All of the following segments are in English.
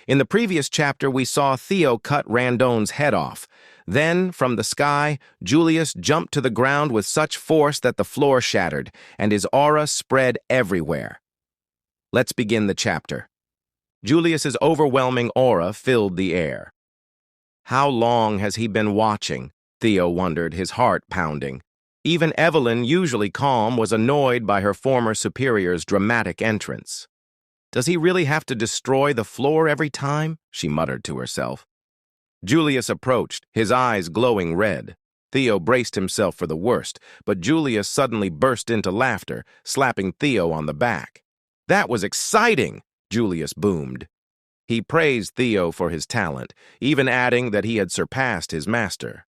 In the previous chapter, we saw Theo cut Randon's head off. Then, from the sky, Julius jumped to the ground with such force that the floor shattered, and his aura spread everywhere. Let's begin the chapter. Julius's overwhelming aura filled the air. How long has he been watching? Theo wondered, his heart pounding. Even Evelyn, usually calm, was annoyed by her former superior's dramatic entrance. Does he really have to destroy the floor every time? She muttered to herself. Julius approached, his eyes glowing red. Theo braced himself for the worst, but Julius suddenly burst into laughter, slapping Theo on the back. That was exciting, Julius boomed. He praised Theo for his talent, even adding that he had surpassed his master.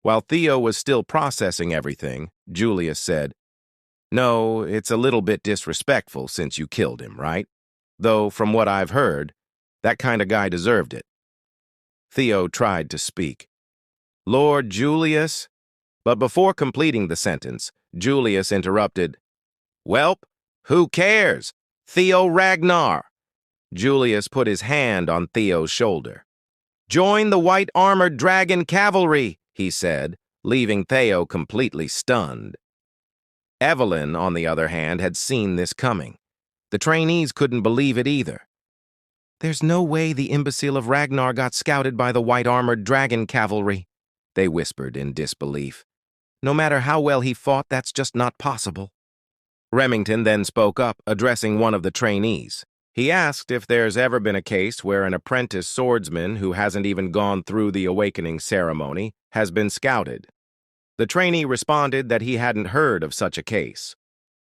While Theo was still processing everything, Julius said, "No, it's a little bit disrespectful since you killed him, right? Though, from what I've heard, that kind of guy deserved it." Theo tried to speak. "Lord Julius?" But before completing the sentence, Julius interrupted. "Welp, who cares? Theo Ragnar." Julius put his hand on Theo's shoulder. "Join the white armored dragon cavalry," he said, leaving Theo completely stunned. Evelyn, on the other hand, had seen this coming. The trainees couldn't believe it either. "There's no way the imbecile of Ragnar got scouted by the white-armored dragon cavalry," they whispered in disbelief. "No matter how well he fought, that's just not possible." Remington then spoke up, addressing one of the trainees. He asked if there's ever been a case where an apprentice swordsman who hasn't even gone through the awakening ceremony has been scouted. The trainee responded that he hadn't heard of such a case.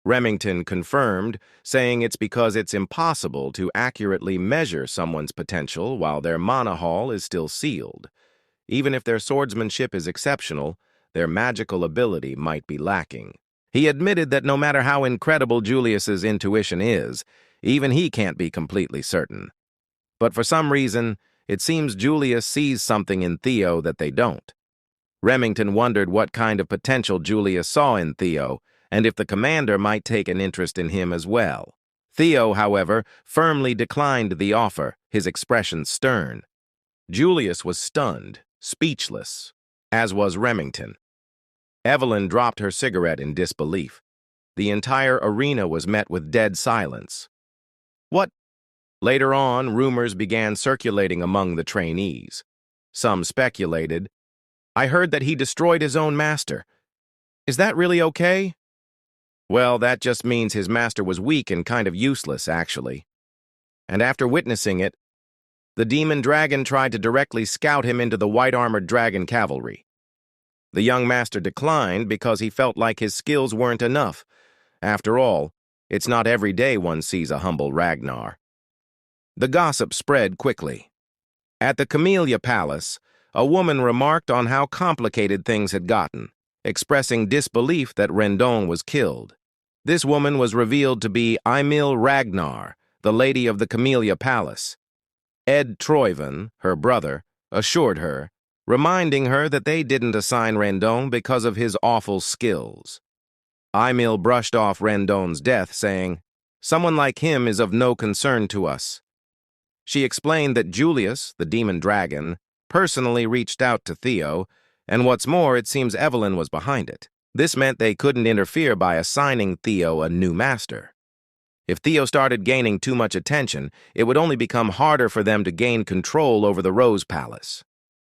Remington confirmed, saying it's because it's impossible to accurately measure someone's potential while their mana hall is still sealed. Even if their swordsmanship is exceptional, their magical ability might be lacking. He admitted that no matter how incredible Julius's intuition is, even he can't be completely certain. But for some reason, it seems Julius sees something in Theo that they don't. Remington wondered what kind of potential Julius saw in Theo, and if the commander might take an interest in him as well. Theo, however, firmly declined the offer, his expression stern. Julius was stunned, speechless, as was Remington. Evelyn dropped her cigarette in disbelief. The entire arena was met with dead silence. What? Later on, rumors began circulating among the trainees. Some speculated, "I heard that he destroyed his own master. Is that really okay?" "Well, that just means his master was weak and kind of useless, actually. And after witnessing it, the demon dragon tried to directly scout him into the white-armored dragon cavalry. The young master declined because he felt like his skills weren't enough. After all, it's not every day one sees a humble Ragnar." The gossip spread quickly. At the Camellia Palace, a woman remarked on how complicated things had gotten, expressing disbelief that Rendon was killed. This woman was revealed to be Emil Ragnar, the lady of the Camellia Palace. Ed Troyven, her brother, assured her, reminding her that they didn't assign Rendon because of his awful skills. Emil brushed off Rendon's death, saying, "Someone like him is of no concern to us." She explained that Julius, the demon dragon, personally reached out to Theo, and what's more, it seems Evelyn was behind it. This meant they couldn't interfere by assigning Theo a new master. If Theo started gaining too much attention, it would only become harder for them to gain control over the Rose Palace.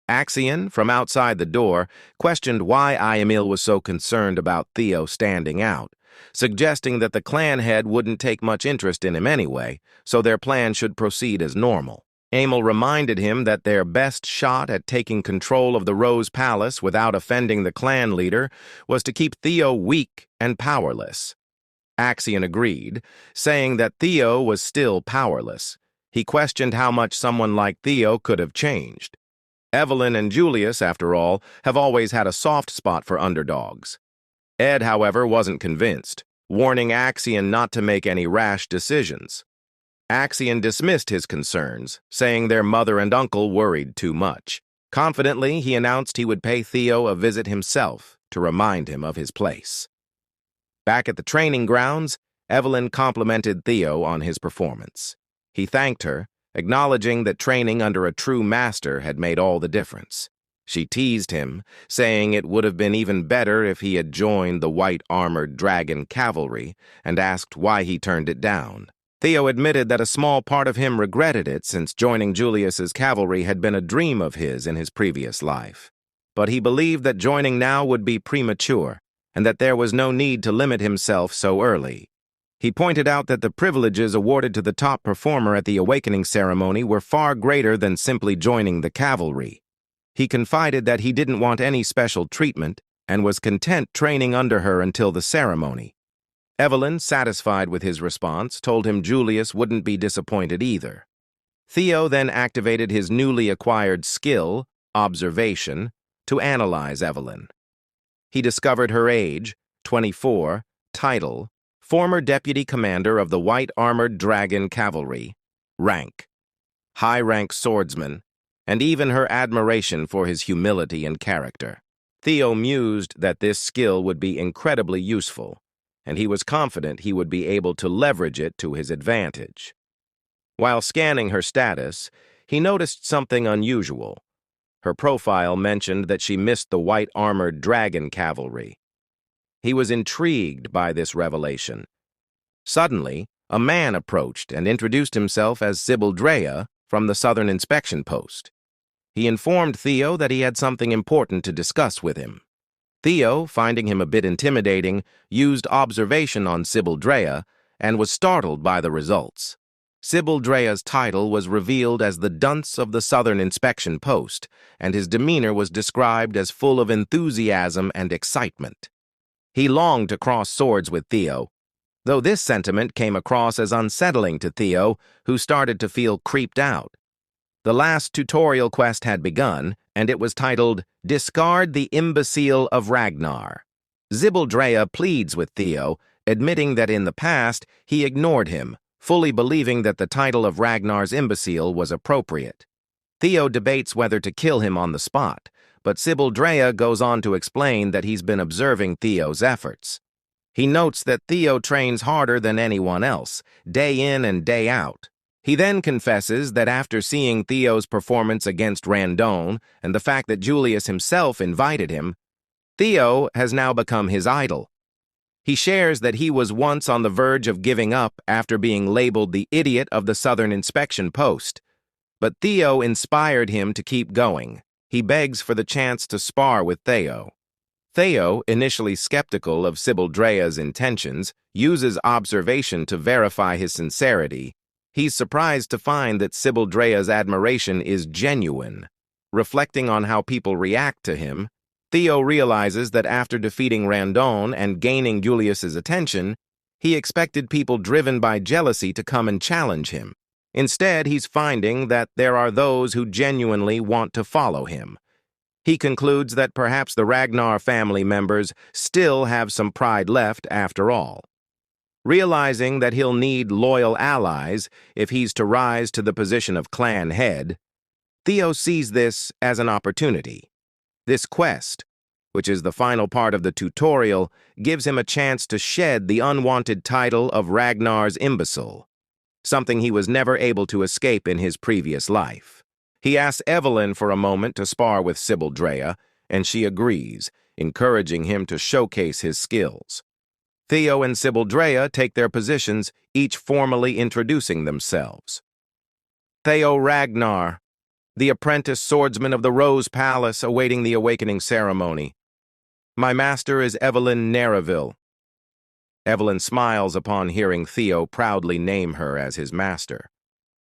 Axion, from outside the door, questioned why Emil was so concerned about Theo standing out, suggesting that the clan head wouldn't take much interest in him anyway, so their plan should proceed as normal. Emil reminded him that their best shot at taking control of the Rose Palace without offending the clan leader was to keep Theo weak and powerless. Axion agreed, saying that Theo was still powerless. He questioned how much someone like Theo could have changed. Evelyn and Julius, after all, have always had a soft spot for underdogs. Ed, however, wasn't convinced, warning Axion not to make any rash decisions. Axion dismissed his concerns, saying their mother and uncle worried too much. Confidently, he announced he would pay Theo a visit himself to remind him of his place. Back at the training grounds, Evelyn complimented Theo on his performance. He thanked her, acknowledging that training under a true master had made all the difference. She teased him, saying it would have been even better if he had joined the white-armored dragon cavalry, and asked why he turned it down. Theo admitted that a small part of him regretted it since joining Julius's cavalry had been a dream of his in his previous life. But he believed that joining now would be premature, and that there was no need to limit himself so early. He pointed out that the privileges awarded to the top performer at the awakening ceremony were far greater than simply joining the cavalry. He confided that he didn't want any special treatment and was content training under her until the ceremony. Evelyn, satisfied with his response, told him Julius wouldn't be disappointed either. Theo then activated his newly acquired skill, observation, to analyze Evelyn. He discovered her age, 24, title, former deputy commander of the white-armored dragon cavalry, rank, high-rank swordsman, and even her admiration for his humility and character. Theo mused that this skill would be incredibly useful, and he was confident he would be able to leverage it to his advantage. While scanning her status, he noticed something unusual. Her profile mentioned that she missed the white-armored dragon cavalry. He was intrigued by this revelation. Suddenly, a man approached and introduced himself as Sybil Drea from the Southern Inspection Post. He informed Theo that he had something important to discuss with him. Theo, finding him a bit intimidating, used observation on Sybil Drea and was startled by the results. Sybil Drea's title was revealed as the dunce of the Southern Inspection Post, and his demeanor was described as full of enthusiasm and excitement. He longed to cross swords with Theo, though this sentiment came across as unsettling to Theo, who started to feel creeped out. The last tutorial quest had begun, and it was titled, Discard the Imbecile of Ragnar. Sybil Drea pleads with Theo, admitting that in the past he ignored him, fully believing that the title of Ragnar's imbecile was appropriate. Theo debates whether to kill him on the spot, but Sybil Drea goes on to explain that he's been observing Theo's efforts. He notes that Theo trains harder than anyone else, day in and day out. He then confesses that after seeing Theo's performance against Randon and the fact that Julius himself invited him, Theo has now become his idol. He shares that he was once on the verge of giving up after being labeled the idiot of the Southern Inspection Post, but Theo inspired him to keep going. He begs for the chance to spar with Theo. Theo, initially skeptical of Sybil Drea's intentions, uses observation to verify his sincerity. He's surprised to find that Sybil Drea's admiration is genuine. Reflecting on how people react to him, Theo realizes that after defeating Randon and gaining Julius's attention, he expected people driven by jealousy to come and challenge him. Instead, he's finding that there are those who genuinely want to follow him. He concludes that perhaps the Ragnar family members still have some pride left after all. Realizing that he'll need loyal allies if he's to rise to the position of clan head, Theo sees this as an opportunity. This quest, which is the final part of the tutorial, gives him a chance to shed the unwanted title of Ragnar's imbecile, something he was never able to escape in his previous life. He asks Evelyn for a moment to spar with Sybil Drea, and she agrees, encouraging him to showcase his skills. Theo and Sybil Drea take their positions, each formally introducing themselves. Theo Ragnar, the apprentice swordsman of the Rose Palace awaiting the awakening ceremony. My master is Evelyn Nereville. Evelyn smiles upon hearing Theo proudly name her as his master.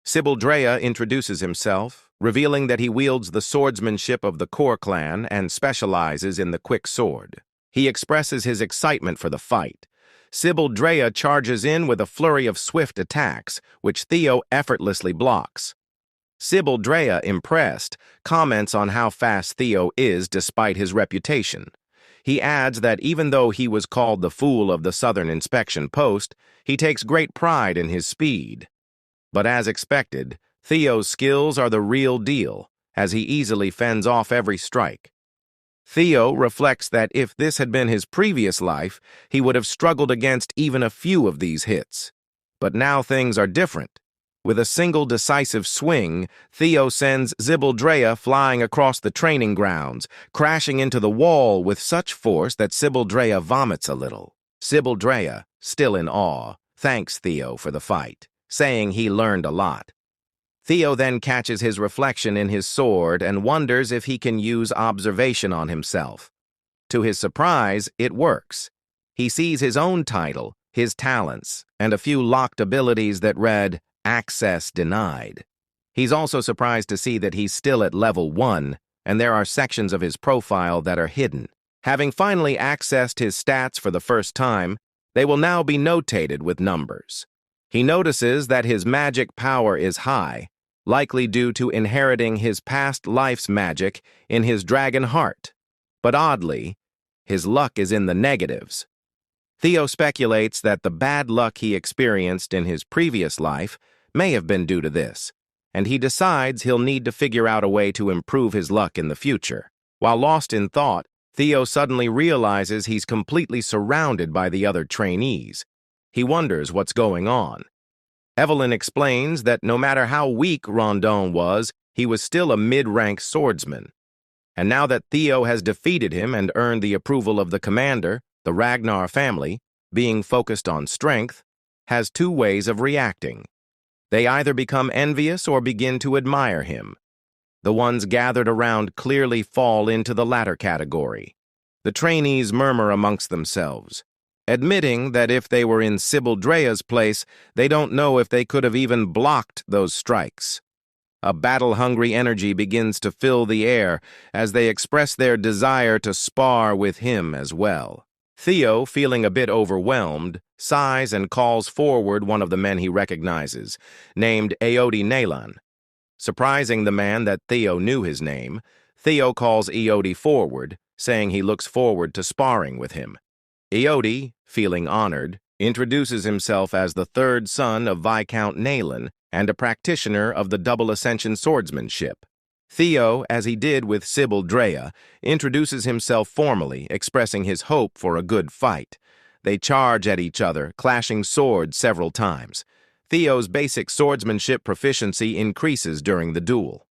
Sybil Drea introduces himself, revealing that he wields the swordsmanship of the Core clan and specializes in the quick sword. He expresses his excitement for the fight. Sybil Drea charges in with a flurry of swift attacks, which Theo effortlessly blocks. Sybil Drea, impressed, comments on how fast Theo is despite his reputation. He adds that even though he was called the fool of the Southern Inspection Post, he takes great pride in his speed. But as expected, Theo's skills are the real deal, as he easily fends off every strike. Theo reflects that if this had been his previous life, he would have struggled against even a few of these hits. But now things are different. With a single decisive swing, Theo sends Zibaldrea flying across the training grounds, crashing into the wall with such force that Zibaldrea vomits a little. Zibaldrea, still in awe, thanks Theo for the fight, saying he learned a lot. Theo then catches his reflection in his sword and wonders if he can use observation on himself. To his surprise, it works. He sees his own title, his talents, and a few locked abilities that read, "Access Denied." He's also surprised to see that he's still at level 1, and there are sections of his profile that are hidden. Having finally accessed his stats for the first time, they will now be notated with numbers. He notices that his magic power is high, likely due to inheriting his past life's magic in his dragon heart. But oddly, his luck is in the negatives. Theo speculates that the bad luck he experienced in his previous life may have been due to this, and he decides he'll need to figure out a way to improve his luck in the future. While lost in thought, Theo suddenly realizes he's completely surrounded by the other trainees. He wonders what's going on. Evelyn explains that no matter how weak Rondon was, he was still a mid-rank swordsman. And now that Theo has defeated him and earned the approval of the commander, the Ragnar family, being focused on strength, has two ways of reacting. They either become envious or begin to admire him. The ones gathered around clearly fall into the latter category. The trainees murmur amongst themselves, admitting that if they were in Zibaldrea's place, they don't know if they could have even blocked those strikes. A battle-hungry energy begins to fill the air as they express their desire to spar with him as well. Theo, feeling a bit overwhelmed, sighs and calls forward one of the men he recognizes, named Eodi Nalan. Surprising the man that Theo knew his name, Theo calls Eodi forward, saying he looks forward to sparring with him. Eodi, feeling honored, introduces himself as the third son of Viscount Nalan and a practitioner of the double ascension swordsmanship. Theo, as he did with Zibaldrea, introduces himself formally, expressing his hope for a good fight. They charge at each other, clashing swords several times. Theo's basic swordsmanship proficiency increases during the duel.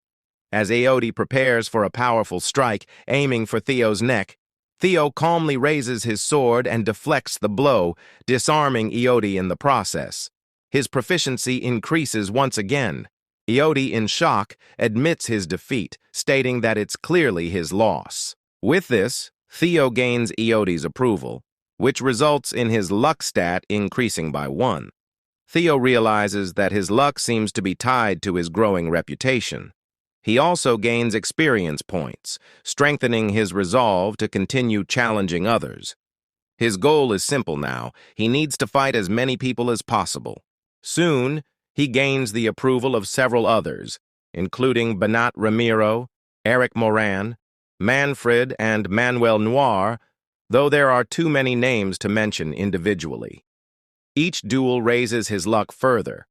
As Eodi prepares for a powerful strike, aiming for Theo's neck, Theo calmly raises his sword and deflects the blow, disarming Eodi in the process. His proficiency increases once again. Eodi, in shock, admits his defeat, stating that it's clearly his loss. With this, Theo gains Eodi's approval, which results in his luck stat increasing by 1. Theo realizes that his luck seems to be tied to his growing reputation. He also gains experience points, strengthening his resolve to continue challenging others. His goal is simple now. He needs to fight as many people as possible. Soon, he gains the approval of several others, including Bernat Ramiro, Eric Moran, Manfred, and Manuel Noir, though there are too many names to mention individually. Each duel raises his luck further.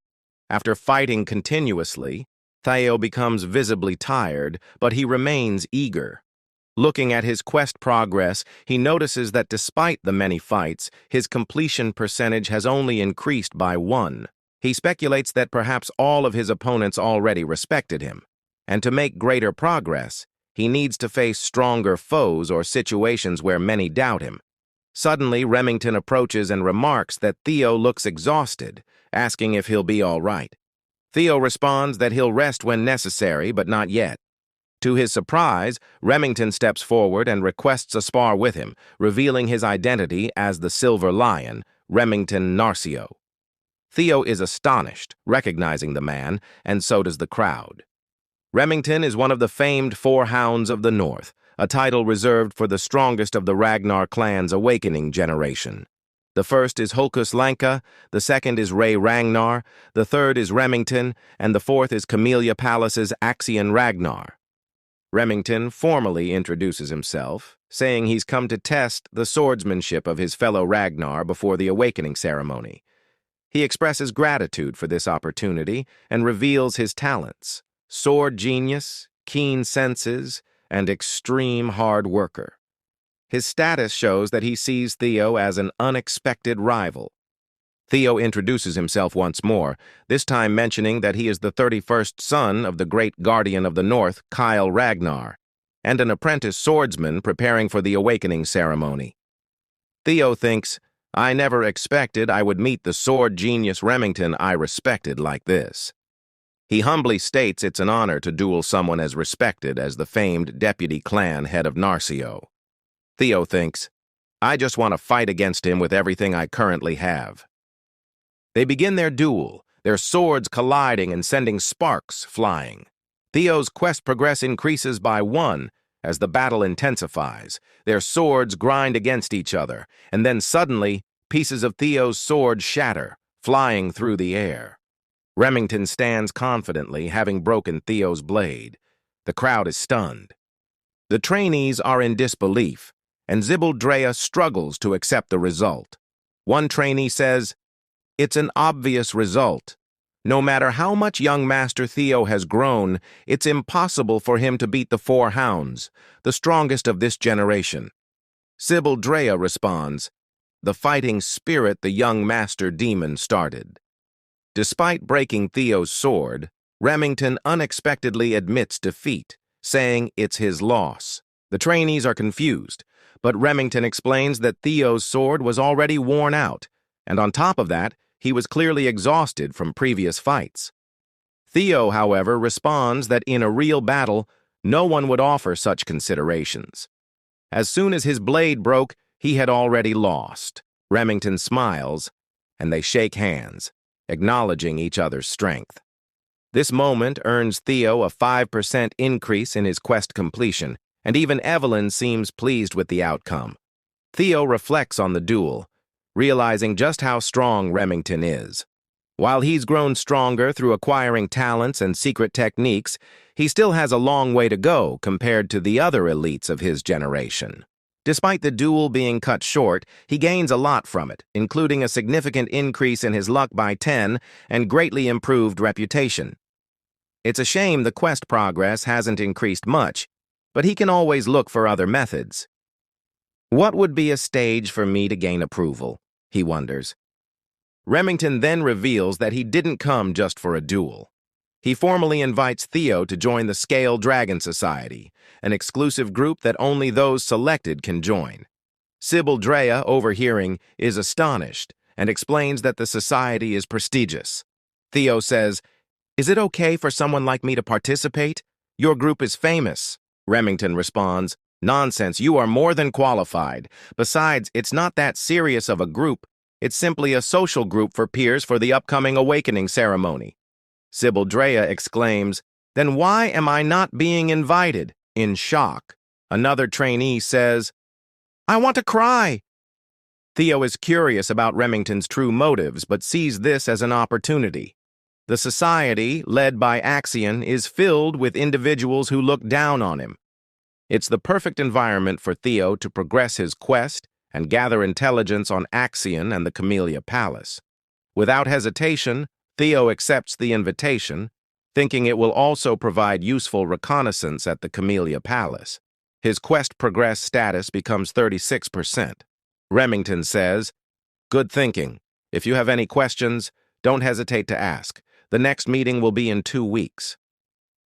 After fighting continuously, Theo becomes visibly tired, but he remains eager. Looking at his quest progress, he notices that despite the many fights, his completion percentage has only increased by 1. He speculates that perhaps all of his opponents already respected him, and to make greater progress, he needs to face stronger foes or situations where many doubt him. Suddenly, Remington approaches and remarks that Theo looks exhausted, asking if he'll be all right. Theo responds that he'll rest when necessary, but not yet. To his surprise, Remington steps forward and requests a spar with him, revealing his identity as the Silver Lion, Remington Narcio. Theo is astonished, recognizing the man, and so does the crowd. Remington is one of the famed Four Hounds of the North, a title reserved for the strongest of the Ragnar clan's awakening generation. The first is Hulkus Lanka, the second is Ray Ragnar, the third is Remington, and the fourth is Camellia Palace's Axion Ragnar. Remington formally introduces himself, saying he's come to test the swordsmanship of his fellow Ragnar before the awakening ceremony. He expresses gratitude for this opportunity and reveals his talents: sword genius, keen senses, and extreme hard worker. His status shows that he sees Theo as an unexpected rival. Theo introduces himself once more, this time mentioning that he is the 31st son of the great guardian of the North, Kyle Ragnar, and an apprentice swordsman preparing for the awakening ceremony. Theo thinks, I never expected I would meet the sword genius Remington I respected like this. He humbly states it's an honor to duel someone as respected as the famed deputy clan head of Narcio. Theo thinks, I just want to fight against him with everything I currently have. They begin their duel, their swords colliding and sending sparks flying. Theo's quest progress increases by 1 as the battle intensifies. Their swords grind against each other, and then suddenly, pieces of Theo's sword shatter, flying through the air. Remington stands confidently, having broken Theo's blade. The crowd is stunned. The trainees are in disbelief, and Zibaldrea struggles to accept the result. One trainee says, It's an obvious result. No matter how much young Master Theo has grown, it's impossible for him to beat the 4 hounds, the strongest of this generation. Zibaldrea responds, The fighting spirit the young Master Demon started. Despite breaking Theo's sword, Remington unexpectedly admits defeat, saying it's his loss. The trainees are confused, but Remington explains that Theo's sword was already worn out, and on top of that, he was clearly exhausted from previous fights. Theo, however, responds that in a real battle, no one would offer such considerations. As soon as his blade broke, he had already lost. Remington smiles, and they shake hands, acknowledging each other's strength. This moment earns Theo a 5% increase in his quest completion, and even Evelyn seems pleased with the outcome. Theo reflects on the duel, realizing just how strong Remington is. While he's grown stronger through acquiring talents and secret techniques, he still has a long way to go compared to the other elites of his generation. Despite the duel being cut short, he gains a lot from it, including a significant increase in his luck by 10 and greatly improved reputation. It's a shame the quest progress hasn't increased much, but he can always look for other methods. What would be a stage for me to gain approval? He wonders. Remington then reveals that he didn't come just for a duel. He formally invites Theo to join the Scale Dragon Society, an exclusive group that only those selected can join. Zibaldrea, overhearing, is astonished and explains that the society is prestigious. Theo says, Is it okay for someone like me to participate? Your group is famous. Remington responds, Nonsense, you are more than qualified. Besides, it's not that serious of a group. It's simply a social group for peers for the upcoming awakening ceremony. Zibaldrea exclaims, Then why am I not being invited? In shock. Another trainee says, I want to cry. Theo is curious about Remington's true motives, but sees this as an opportunity. The society, led by Axion, is filled with individuals who look down on him. It's the perfect environment for Theo to progress his quest and gather intelligence on Axion and the Camellia Palace. Without hesitation, Theo accepts the invitation, thinking it will also provide useful reconnaissance at the Camellia Palace. His quest progress status becomes 36%. Remington says, Good thinking. If you have any questions, don't hesitate to ask. The next meeting will be in 2 weeks.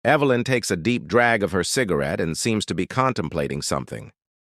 Evelyn takes a deep drag of her cigarette and seems to be contemplating something.